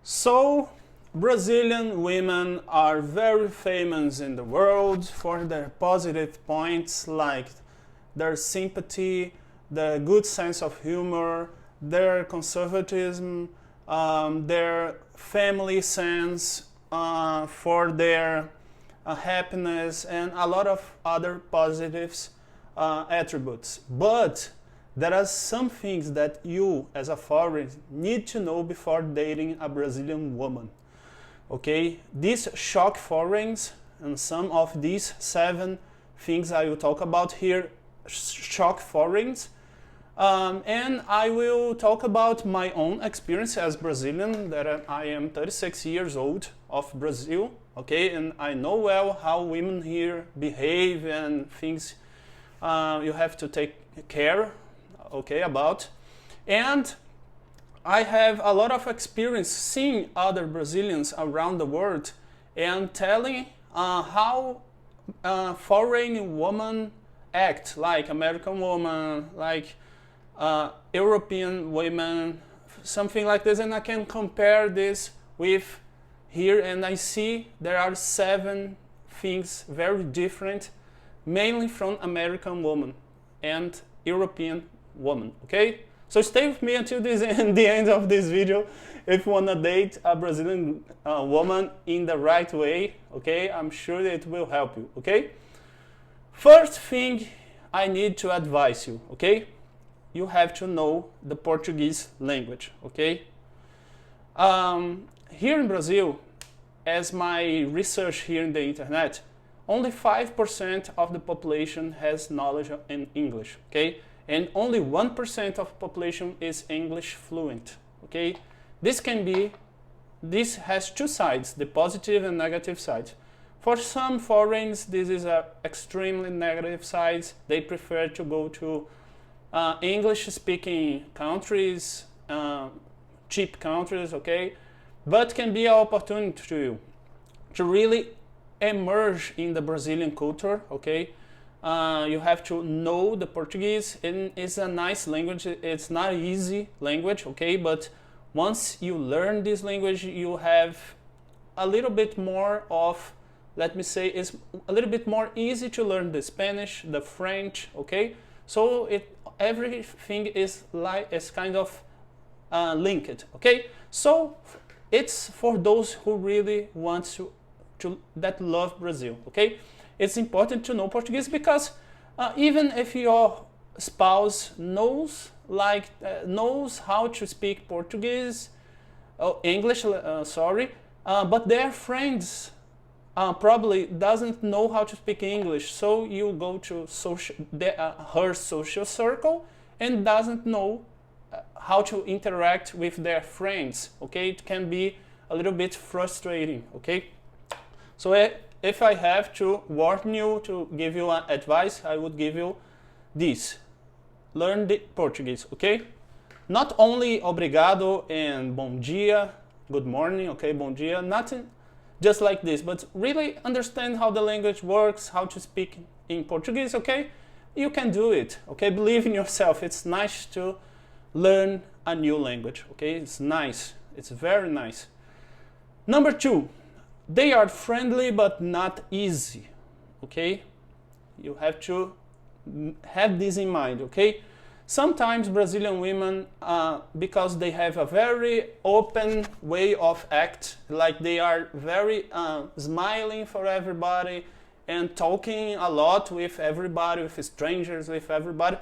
So, Brazilian women are very famous in the world for their positive points like their sympathy, their good sense of humor, their conservatism, their family sense, for their happiness, and a lot of other positives attributes. But there are some things that you, as a foreigner, need to know before dating a Brazilian woman. Okay, these shock foreigners, and some of these 7 things I will talk about here, shock foreigners. And I will talk about my own experience as Brazilian, that I am 36 years old of Brazil, okay, and I know well how women here behave and things you have to take care, okay, about. And I have a lot of experience seeing other Brazilians around the world and telling how foreign women act, like American women, like European women, something like this, and I can compare this with here, and I see there are 7 things very different, mainly from American women and European women, okay? So stay with me until the end of this video if you want to date a Brazilian woman in the right way, okay? I'm sure that it will help you, okay? First thing I need to advise you, okay? You have to know the Portuguese language, okay? Here in Brazil, as my research here in the internet, only 5% of the population has knowledge in English, okay? And only 1% of population is English fluent, okay? This has 2 sides, the positive and negative sides. For some foreigners, this is an extremely negative side. They prefer to go to English-speaking countries, cheap countries, okay? But can be an opportunity to you to really emerge in the Brazilian culture, okay? You have to know the Portuguese, and it's a nice language. It's not an easy language, okay? But once you learn this language, you have a little bit more of, let me say, it's a little bit more easy to learn the Spanish, the French, okay? So everything is kind of linked, okay? So it's for those who really want that love Brazil, okay? It's important to know Portuguese because even if your spouse knows how to speak Portuguese, English, but their friends probably doesn't know how to speak English, so you go to her social circle and doesn't know how to interact with their friends, okay? It can be a little bit frustrating, okay? So if I have to warn you, to give you advice, I would give you this. Learn the Portuguese, okay? Not only obrigado and bom dia, good morning, okay, bom dia, nothing just like this, but really understand how the language works, how to speak in Portuguese, okay? You can do it, okay? Believe in yourself. It's nice to learn a new language, okay? It's nice. It's very nice. Number 2, they are friendly but not easy, okay? You have to have this in mind, okay? Sometimes Brazilian women, because they have a very open way of act, like they are very smiling for everybody and talking a lot with everybody, with strangers, with everybody.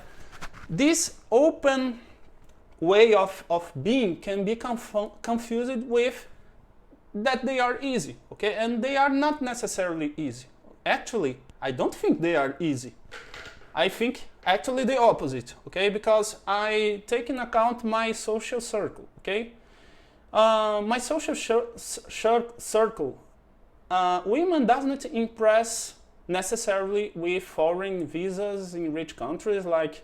This open way of being can be confused with that they are easy, okay? And they are not necessarily easy. Actually, I don't think they are easy. I think actually the opposite, okay? Because I take in account my social circle, okay? My social circle, women doesn't impress necessarily with foreign visas in rich countries. Like,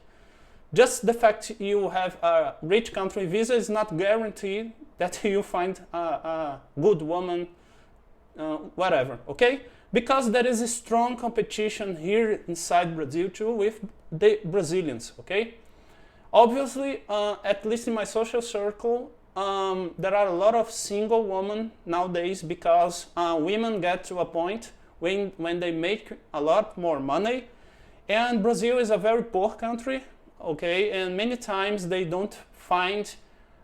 just the fact you have a rich country visa is not guaranteed that you find a good woman, whatever, okay? Because there is a strong competition here inside Brazil too with the Brazilians, okay? Obviously, at least in my social circle, there are a lot of single women nowadays because women get to a point when they make a lot more money, and Brazil is a very poor country, okay, and many times they don't find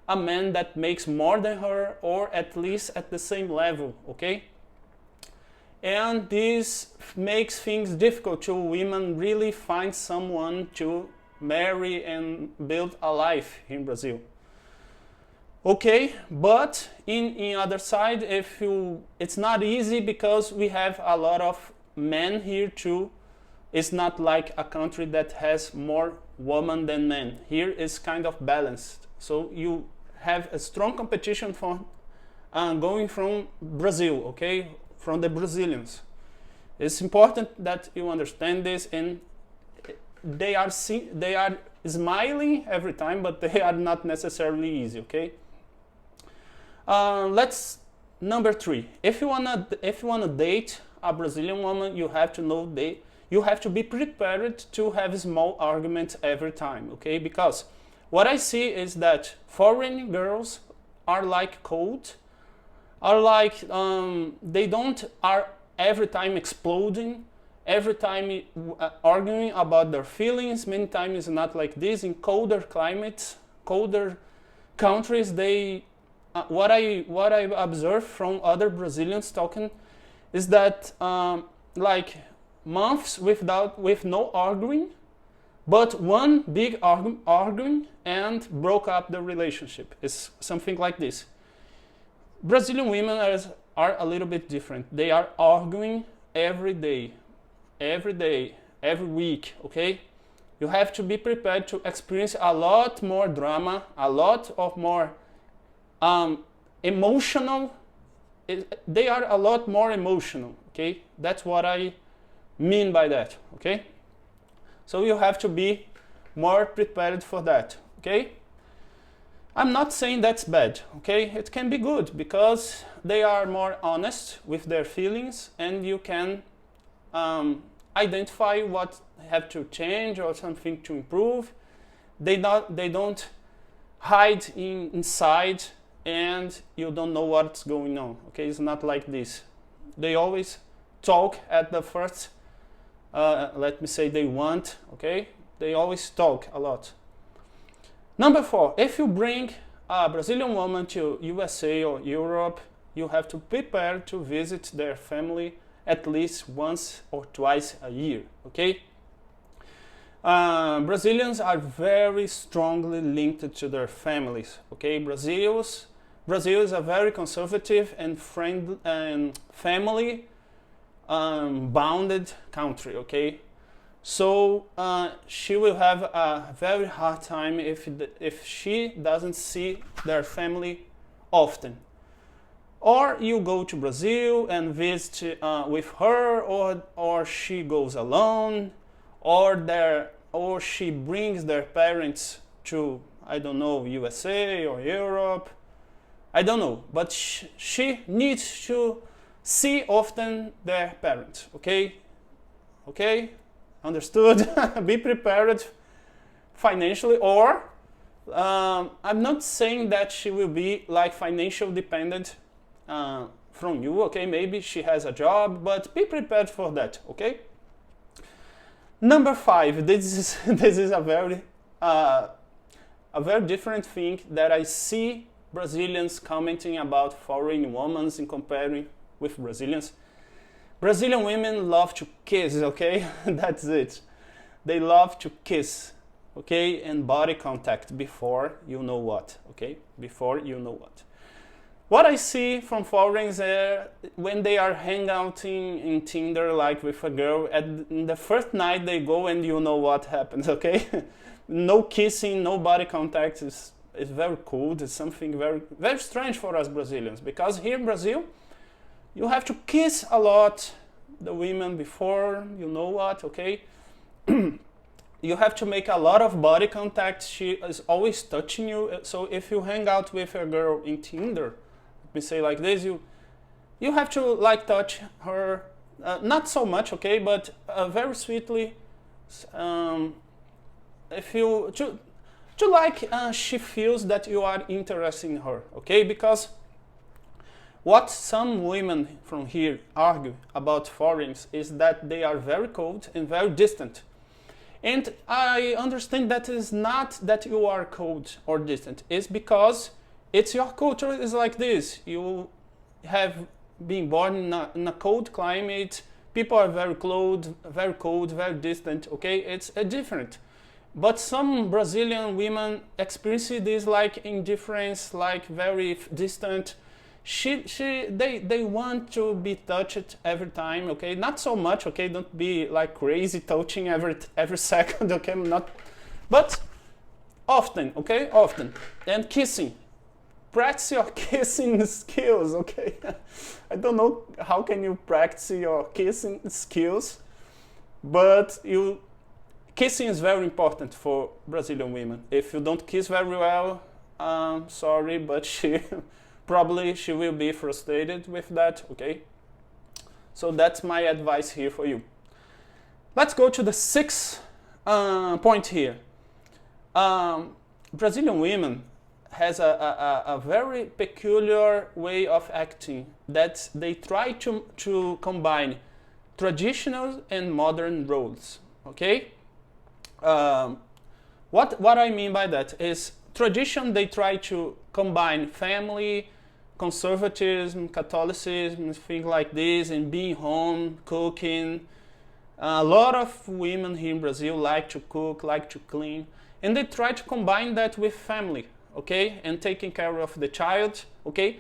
a man that makes more than her or at least at the same level, okay? And this makes things difficult to women really find someone to marry and build a life in Brazil. Okay, but in other side, it's not easy because we have a lot of men here too. It's not like a country that has more women than men. Here is kind of balanced. So you have a strong competition for going from Brazil, okay, from the Brazilians. It's important that you understand this, and they are smiling every time, but they are not necessarily easy, okay? Let's number 3. If you wanna date a Brazilian woman, you have to be prepared to have small arguments every time, okay? Because what I see is that foreign girls are like cold, are like are every time exploding, every time arguing about their feelings. Many times it's not like this. In colder climates, colder countries, what I observe from other Brazilians talking is that like months with no arguing, but one big arguing and broke up the relationship. It's something like this. Brazilian women are a little bit different. They are arguing every day, every week, okay? You have to be prepared to experience a lot more drama, a lot of more emotional. They are a lot more emotional, okay? That's what I mean by that, okay? So you have to be more prepared for that, okay? I'm not saying that's bad, okay? It can be good because they are more honest with their feelings, and you can identify what have to change or something to improve. They don't hide inside and you don't know what's going on, okay? It's not like this. They always talk at the first, let me say they want, okay? They always talk a lot. Number 4, if you bring a Brazilian woman to USA or Europe, you have to prepare to visit their family at least once or twice a year, okay? Brazilians are very strongly linked to their families, okay? Brazil is a very conservative and family bounded country, okay? So she will have a very hard time if she doesn't see their family often. Or you go to Brazil and visit with her, or she goes alone, or she brings their parents to, I don't know, USA or Europe. I don't know, but she needs to see often their parents, okay? Okay? Understood? Be prepared financially, or I'm not saying that she will be like financial dependent from you, okay? Maybe she has a job, but be prepared for that, okay? Number 5, this is a very different thing that I see Brazilians commenting about foreign women in comparing with Brazilians. Brazilian women love to kiss, okay? That's it. They love to kiss, okay? And body contact before you know what, okay? Before you know what. What I see from foreigners when they are hanging out in Tinder, like with a girl, in the first night they go and you know what happens, okay? No kissing, no body contact is very cold. It's something very, very strange for us Brazilians, because here in Brazil, you have to kiss a lot the women before you know what, okay? You have to make a lot of body contact. She is always touching you. So if you hang out with a girl in Tinder, let me say like this, you have to like touch her, not so much, okay, but very sweetly. to like she feels that you are interested in her, okay? Because what some women from here argue about foreigners is that they are very cold and very distant. And I understand that is not that you are cold or distant. It's because it's your culture is like this. You have been born in a cold climate. People are very cold, very distant. Okay, it's different. But some Brazilian women experience this like indifference, like very distant. They want to be touched every time, okay? Not so much, okay? Don't be like crazy touching every second, okay? Not, but often, okay? Often. And kissing. Practice your kissing skills, okay? I don't know how can you practice your kissing skills, but kissing is very important for Brazilian women. If you don't kiss very well, sorry, but probably she will be frustrated with that, okay? So that's my advice here for you. Let's go to the sixth point here. Brazilian women has a very peculiar way of acting that they try to combine traditional and modern roles, okay? What I mean by that is tradition, they try to combine family, conservatism, Catholicism, things like this, and being home, cooking. A lot of women here in Brazil like to cook, like to clean, and they try to combine that with family, okay, and taking care of the child, okay.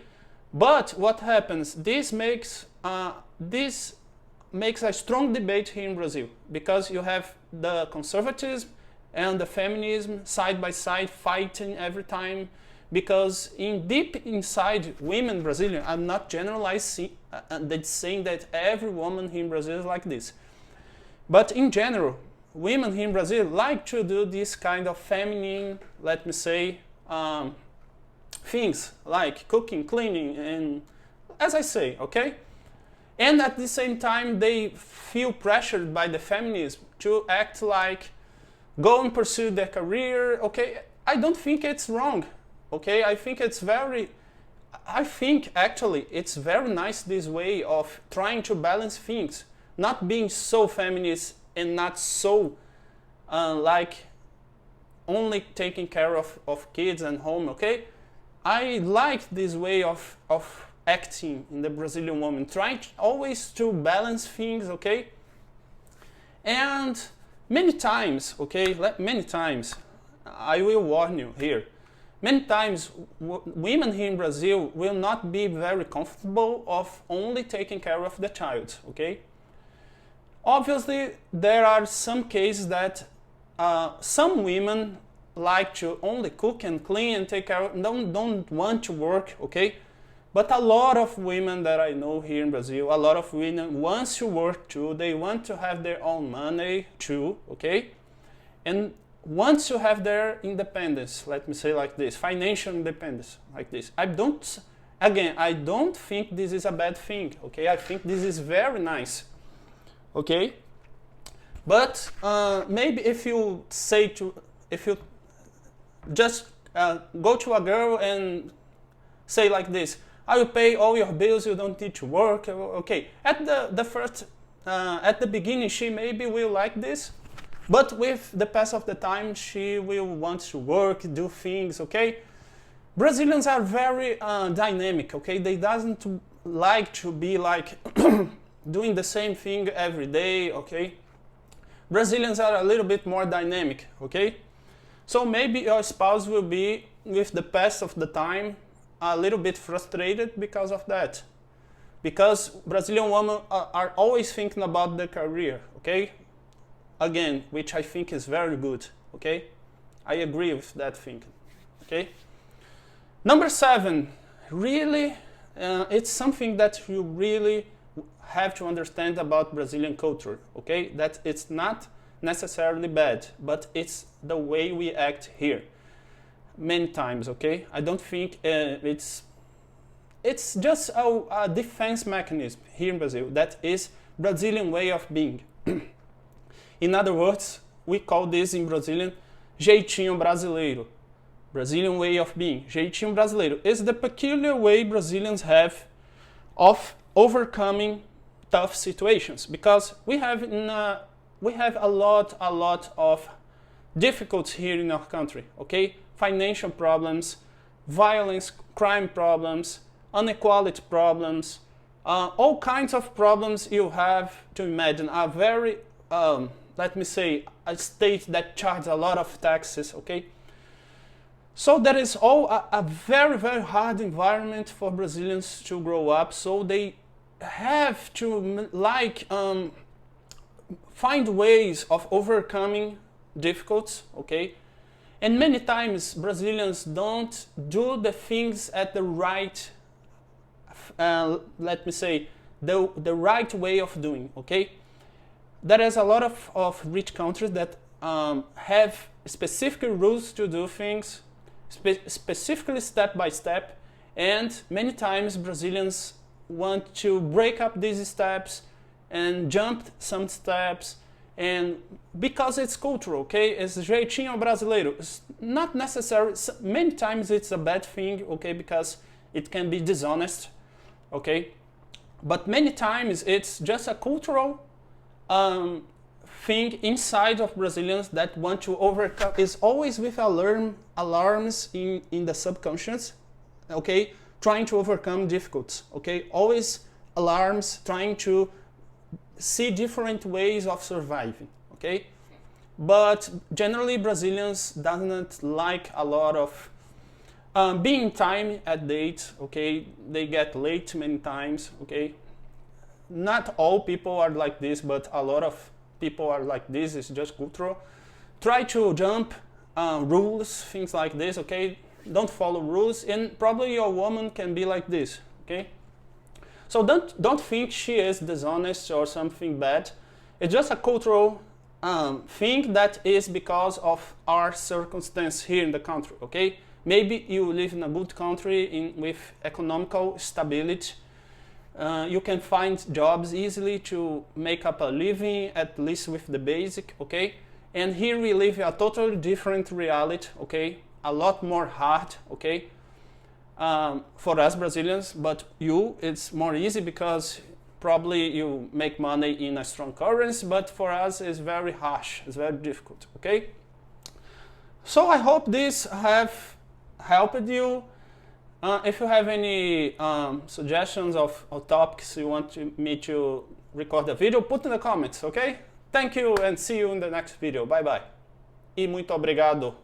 But what happens? This makes a strong debate here in Brazil, because you have the conservatism and the feminism side by side fighting every time, because deep inside women Brazilian, I'm not generalizing, that's saying that every woman here in Brazil is like this, but in general, women here in Brazil like to do this kind of feminine, let me say, things like cooking, cleaning, and as I say, okay? And at the same time, they feel pressured by the feminism to act like, go and pursue their career, okay? I don't think it's wrong, okay? I think actually it's very nice this way of trying to balance things, not being so feminist and not so like only taking care of kids and home, okay? I like this way of acting in the Brazilian woman, trying always to balance things, okay? And many times, okay, many times, I will warn you here, many times women here in Brazil will not be very comfortable of only taking care of the child, okay? Obviously, there are some cases that some women like to only cook and clean and take care of, don't want to work, okay? But a lot of women that I know here in Brazil, a lot of women want to work too, they want to have their own money too, okay? And want to have their independence, let me say like this, financial independence, like this. I don't think this is a bad thing, okay? I think this is very nice, okay? But maybe if you just go to a girl and say like this, I will pay all your bills, you don't need to work, okay. At the beginning, she maybe will like this, but with the pass of the time, she will want to work, do things, okay. Brazilians are very dynamic, okay. They doesn't like to be like doing the same thing every day, okay. Brazilians are a little bit more dynamic, okay. So maybe your spouse will be, with the pass of the time, a little bit frustrated because of that. Because Brazilian women are always thinking about their career, okay? Again, which I think is very good, okay? I agree with that thinking, okay? Number 7, really, it's something that you really have to understand about Brazilian culture, okay? That it's not necessarily bad, but it's the way we act here. Many times, okay? I don't think it's just a defense mechanism here in Brazil. That is Brazilian way of being. In other words, we call this in Brazilian jeitinho brasileiro, Brazilian way of being, jeitinho brasileiro, is the peculiar way Brazilians have of overcoming tough situations, because we have a lot of difficulties here in our country, okay? Financial problems, violence, crime problems, inequality problems, all kinds of problems you have to imagine are very, let me say, a state that charges a lot of taxes, okay? So that is all a very, very hard environment for Brazilians to grow up, so they have to find ways of overcoming difficulties, okay? And many times Brazilians don't do the things at the right, let me say, the right way of doing, okay? There is a lot of rich countries that have specific rules to do things, specifically step by step, and many times Brazilians want to break up these steps and jump some steps, and because it's cultural, okay, it's jeitinho brasileiro. It's not necessary, many times it's a bad thing, okay, because it can be dishonest, okay, but many times it's just a cultural thing inside of Brazilians that want to overcome. Is always with alarms in the subconscious, okay, trying to overcome difficulties, okay, always alarms, trying to see different ways of surviving, okay? But generally Brazilians doesn't like a lot of being time at date, okay? They get late many times, okay? Not all people are like this, but a lot of people are like this. It's just cultural. Try to jump rules, things like this, okay? Don't follow rules, and probably your woman can be like this, okay? So don't think she is dishonest or something bad. It's just a cultural thing that is because of our circumstance here in the country, okay? Maybe you live in a good country with economical stability. You can find jobs easily to make up a living, at least with the basic, okay? And here we live a totally different reality, okay? A lot more hard, okay? For us Brazilians, but it's more easy because probably you make money in a strong currency, but for us it's very harsh, it's very difficult, okay? So I hope this have helped you. If you have any suggestions of topics you want me to record a video, put in the comments, okay? Thank you and see you in the next video. Bye bye. E muito obrigado.